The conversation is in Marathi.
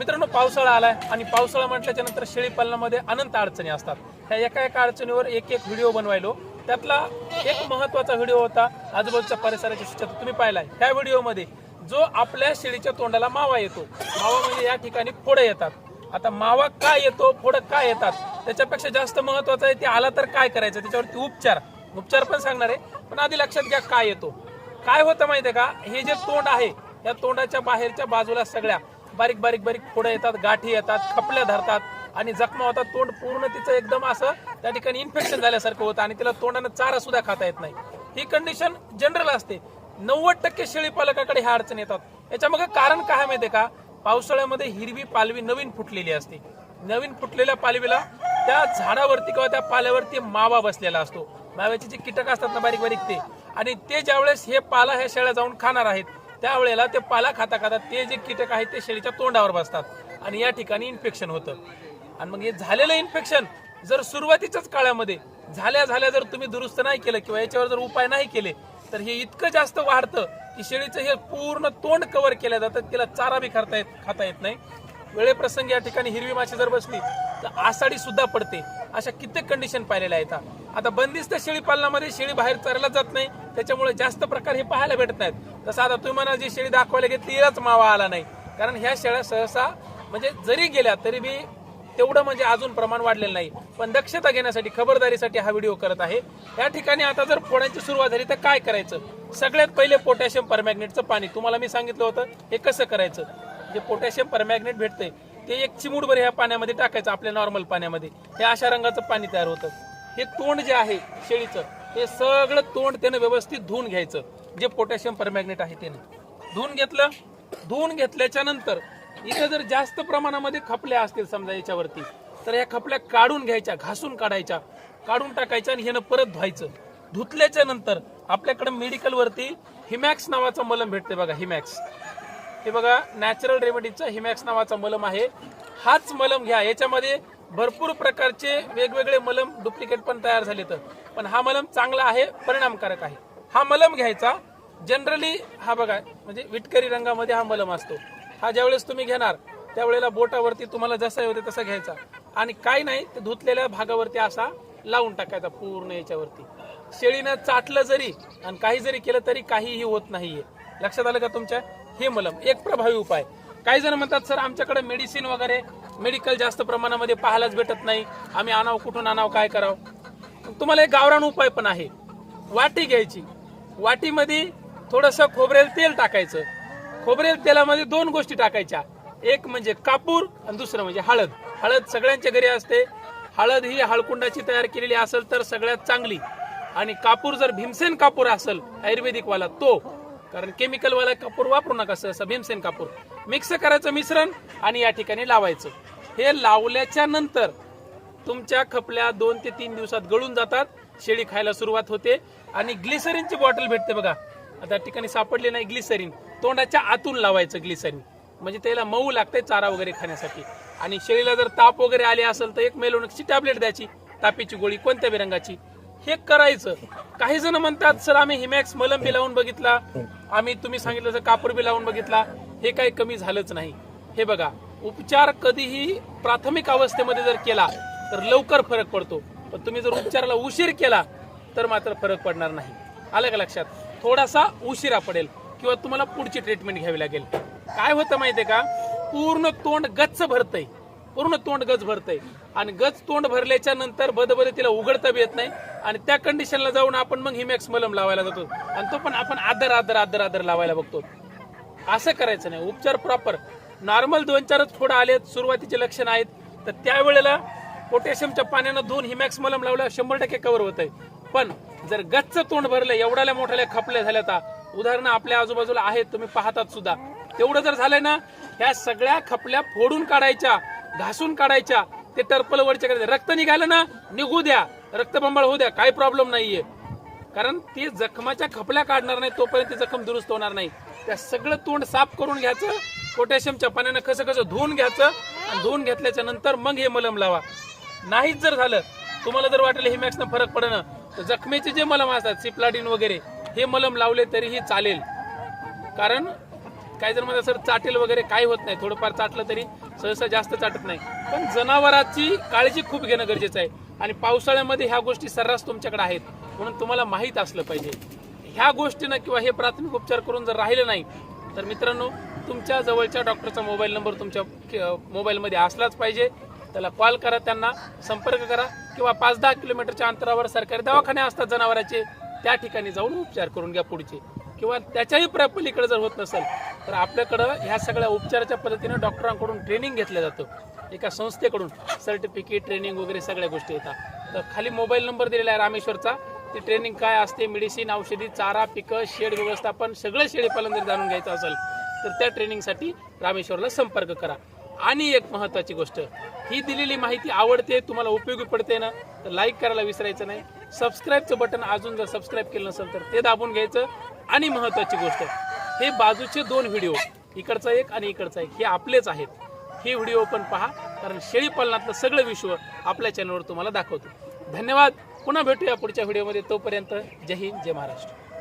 मित्रांनो, पावसाळा आलाय आणि पावसाळा म्हटल्याच्या नंतर शेळी पालनामध्ये अनंत अडचणी असतात. ह्या एका अडचणीवर एक व्हिडिओ बनवायलो. त्यातला एक महत्त्वाचा व्हिडिओ होता आजूबाजूच्या परिसराची स्वच्छता. तुम्ही पाहिलाय. ह्या व्हिडिओमध्ये जो आपल्या शेळीच्या तोंडाला मावा येतो, मावा म्हणजे या ठिकाणी फोडं येतात. आता मावा काय येतो, फोडं काय येतात, त्याच्यापेक्षा जास्त महत्त्वाचं आहे ते आला तर काय करायचं, त्याच्यावरती उपचार पण सांगणार आहे. पण आधी लक्षात घ्या काय येतो. काय होतं माहितीये का, हे जे तोंड आहे या तोंडाच्या बाहेरच्या बाजूला सगळ्या बारीक फोडं येतात, गाठी येतात, खपल्या धरतात आणि जखमा होतात. तोंड पूर्ण तिचं एकदम असं त्या ठिकाणी इन्फेक्शन झाल्यासारखं होतं आणि तिला तोंडानं चारा सुद्धा खाता येत नाही. ही कंडिशन जनरल असते. 90% शेळी पालकाकडे ह्या अडचणी येतात. याच्यामागे कारण काय माहितीये का, पावसाळ्यामध्ये हिरवी पालवी नवीन फुटलेली असते. नवीन फुटलेल्या पालवीला त्या झाडावरती किंवा त्या पाल्यावरती मावा बसलेला असतो. माव्याचे जे कीटक असतात ना बारीक ते, आणि ते ज्यावेळेस हे पाला ह्या शेळ्या जाऊन खाणार आहेत त्यावेळेला ते पाला खाता ते जे कीटक आहेत ते शेळीच्या तोंडावर बसतात आणि या ठिकाणी इन्फेक्शन होतं. आणि मग हे झालेलं इन्फेक्शन जर सुरुवातीच्याच काळामध्ये झाल्या जर तुम्ही दुरुस्त नाही केलं किंवा याच्यावर जर उपाय नाही केले तर हे इतकं जास्त वाढतं की शेळीचं हे पूर्ण तोंड कव्हर केलं जातं, तिला चारा बी खाता येत नाही. वेळेप्रसंगी या ठिकाणी हिरवी माशी जर बसली तर आषाढी सुद्धा पडते. अशा कित्येक कंडिशन पाहिलेल्या आहेत. आता बंदिस्त शेळी पालनामध्ये शेळी बाहेर चरायला जात नाही, त्याच्यामुळे जास्त प्रकार हे पाहायला भेटत नाहीत. तसं आता तुम्ही म्हणा जी शेळी दाखवायला घेतली तिलाच मावा आला नाही, कारण ह्या शेळ्या सहसा म्हणजे जरी गेल्या तरी बी तेवढं म्हणजे अजून प्रमाण वाढलेलं नाही. पण दक्षता घेण्यासाठी खबरदारीसाठी हा व्हिडिओ करत आहे. या ठिकाणी आता जर फोडायची सुरुवात झाली तर काय करायचं, सगळ्यात पहिले पोटॅशियम परमॅग्नेटचं पाणी. तुम्हाला मी सांगितलं होतं हे कसं करायचं. जे पोटॅशियम परमॅग्नेट भेटतंय ते एक चिमूटभर ह्या पाण्यामध्ये टाकायचं, आपल्या नॉर्मल पाण्यामध्ये. हे अशा रंगाचं पाणी तयार होतं. हे तोंड जे आहे शेळीचं हे सगळं तोंड त्यानं व्यवस्थित धुवून घ्यायचं. जे पोटॅशियम परमॅग्नेट आहे त्याने धुवून घेतल्याच्या नंतर इथे जर जास्त प्रमाणामध्ये खपल्या असतील समजा याच्यावरती, तर या खपल्या काढून घ्यायच्या, घासून काढायच्या, काढून टाकायच्या आणि ह्यानं परत धुवायचं. धुतल्याच्या नंतर आपल्याकडे मेडिकल वरती हिमॅक्स नावाचं मलम भेटते बघा. हिमॅक्स हे बघा नॅचरल रेमेडीचं हिमॅक्स नावाचा मलम आहे. हाच मलम घ्या. याच्यामध्ये भरपूर प्रकारचे वेगवेगळे मलम डुप्लिकेट पण तयार झाले तर, पण हा मलम चांगला आहे, परिणामकारक आहे. हा मलम घ्यायचा. जनरली हा बघा म्हणजे विटकरी रंगामध्ये हा मलम असतो. हा ज्यावेळेस तुम्ही घेणार त्यावेळेला बोटावरती तुम्हाला जसा होते तसा घ्यायचा आणि काही नाही ते धुतलेल्या भागावरती असा लावून टाकायचा पूर्ण याच्यावरती. शेळीनं चाटलं जरी आणि काही जरी केलं तरी काहीही होत नाहीये. लक्षात आलं का तुमच्या. हे मलम एक प्रभावी उपाय. काही जण म्हणतात सर आमच्याकडे मेडिसिन वगैरे मेडिकल जास्त प्रमाणामध्ये पाहायलाच भेटत नाही, आम्ही आणावं कुठून आणावं काय करावं. तुम्हाला एक गावरान उपाय पण आहे. वाटी घ्यायची, वाटीमध्ये थोडंसं खोबरेल तेल टाकायचं. खोबरेल तेलामध्ये 2 गोष्टी टाकायच्या, एक म्हणजे कापूर आणि दुसरं म्हणजे हळद. हळद सगळ्यांच्या घरी असते. हळद ही हळकुंडाची तयार केलेली असेल तर सगळ्यात चांगली, आणि कापूर जर भीमसेन कापूर असेल आयुर्वेदिक वाला तो, कारण केमिकल वाला कापूर वापरू नका. सहसा भीमसेन कापूर मिक्स करायचं मिश्रण आणि या ठिकाणी लावायचं. हे लावल्याच्या नंतर तुमच्या खपल्या 2 ते 3 दिवसात गळून जातात. शेळी खायला सुरुवात होते. आणि ग्लिसरीनची बॉटल भेटते बघा, आता ठिकाणी सापडले नाही ग्लिसरीन, तोंडाच्या आतून लावायचं ग्लिसरीन, म्हणजे त्याला मऊ लागते चारा वगैरे खाण्यासाठी. आणि शेळीला जर ताप वगैरे आले असेल तर एक मेलोनची टॅबलेट द्यायची, तापीची गोळी कोणत्या बी रंगाची. हे करायचं. काही जण म्हणतात सर आम्ही हिमॅक्स मलम बी लावून बघितला, आम्ही तुम्ही सांगितलं कापूर बी लावून बघितला, हे काही कमी झालंच नाही. हे बघा, उपचार कधीही प्राथमिक अवस्थेमध्ये जर केला तर लवकर फरक पडतो, पण तुम्ही जर उपचाराला उशीर केला तर मात्र फरक पडणार नाही. आलं का लक्षात. थोडासा उशिरा पडेल किंवा तुम्हाला पुढची ट्रीटमेंट घ्यावी लागेल. काय होतं माहितीये का, पूर्ण तोंड गच्च भरतंय, पूर्ण तोंड गच भरतंय आणि गच तोंड भरल्याच्या नंतर बदबद तिला उघडता बी येत नाही आणि त्या कंडिशनला जाऊन आपण मग हिमॅक्स मलम लावायला जातो आणि तो पण आपण आदर लावायला बघतो. असं करायचं नाही. उपचार प्रॉपर. नॉर्मल 2-4च फोड आलेत, सुरुवातीचे लक्षण आहेत, तर त्यावेळेला पोटॅशियमच्या पाण्यानं धुवून हिमॅक्स मलम लावला 100% कव्हर होतंय. पण जर गच्च तोंड भरलं, एवढ्याला मोठ्याला खपल्या झाल्या, तर उदाहरणं आपल्या आजूबाजूला आहेत, तुम्ही पाहतात सुद्धा, तेवढं जर झालंय ना, ह्या सगळ्या खपल्या फोडून काढायच्या, घासून काढायच्या. ते टर्पल वरच्या करायचं. रक्त निघालं ना निघू द्या, रक्तबंबाळ होऊ द्या, काही प्रॉब्लेम नाहीये, कारण ते जखमाच्या खपल्या काढणार नाही तोपर्यंत ती जखम दुरुस्त होणार नाही. त्या सगळं तोंड साफ करून घ्यायचं, पोटॅशियमच्या पाण्यानं कसं धुवून घ्यायचं आणि धुवून घेतल्याच्या नंतर मग हे मलम लावा. नाहीच जर झालं, तुम्हाला जर वाटलं हिमॅक्सनं फरक पडणं, तर जखमेचे जे मलम असतात सिप्लाडिन वगैरे हे मलम लावले तरीही चालेल. कारण काही जण म्हणतात सर चाटेल वगैरे काही होत नाही, थोडंफार चाटलं तरी सहसा जास्त चाटत नाही, पण जनावराची काळजी खूप घेणं गरजेचं आहे. आणि पावसाळ्यामध्ये ह्या गोष्टी सर्रास तुमच्याकडे आहेत म्हणून तुम्हाला माहीत असलं पाहिजे. ह्या गोष्टीनं किंवा हे प्राथमिक उपचार करून जर राहिलं नाही तर मित्रांनो, तुमच्या जवळच्या डॉक्टरचा मोबाईल नंबर तुमच्या मोबाईलमध्ये असलाच पाहिजे. त्याला कॉल करा, त्यांना संपर्क करा, किंवा 5-10 किलोमीटरच्या अंतरावर सरकारी दवाखाने असतात जनावरांचे, त्या ठिकाणी जाऊन उपचार करून घ्या पुढचे. किंवा त्याच्याही पलीकडे जर होत नसेल तर आपल्याकडं ह्या सगळ्या उपचाराच्या पद्धतीने डॉक्टरांकडून ट्रेनिंग घेतलं जातं, एका संस्थेकडून सर्टिफिकेट ट्रेनिंग वगैरे सगळ्या गोष्टी येतात. तर खाली मोबाईल नंबर दिलेला आहे रामेश्वरचा. ती ट्रेनिंग काय असते, मेडिसिन, औषधी, चारा, पिकं, शेड व्यवस्थापन, सगळं शेळीपालन जर जाणून घ्यायचं असेल तर त्या ट्रेनिंगसाठी रामेश्वरला संपर्क करा. आणि एक महत्त्वाची गोष्ट, ही दिलेली माहिती आवडते, तुम्हाला उपयोगी पडते ना, तर लाईक करायला विसरायचं नाही. सबस्क्राईबचं बटन अजून जर सबस्क्राईब केलं नसेल तर ते दाबून घ्यायचं. आणि महत्त्वाची गोष्ट, हे बाजूचे 2 व्हिडिओ, इकडचा एक आणि इकडचा एक, हे आपलेच आहेत. हे व्हिडिओ पण पहा, कारण शेळीपालनातलं सगळं विश्व आपल्या चॅनलवर तुम्हाला दाखवतो. धन्यवाद. पुन्हा भेटूया पुढच्या व्हिडिओमध्ये. तोपर्यंत जय हिंद, जय महाराष्ट्र.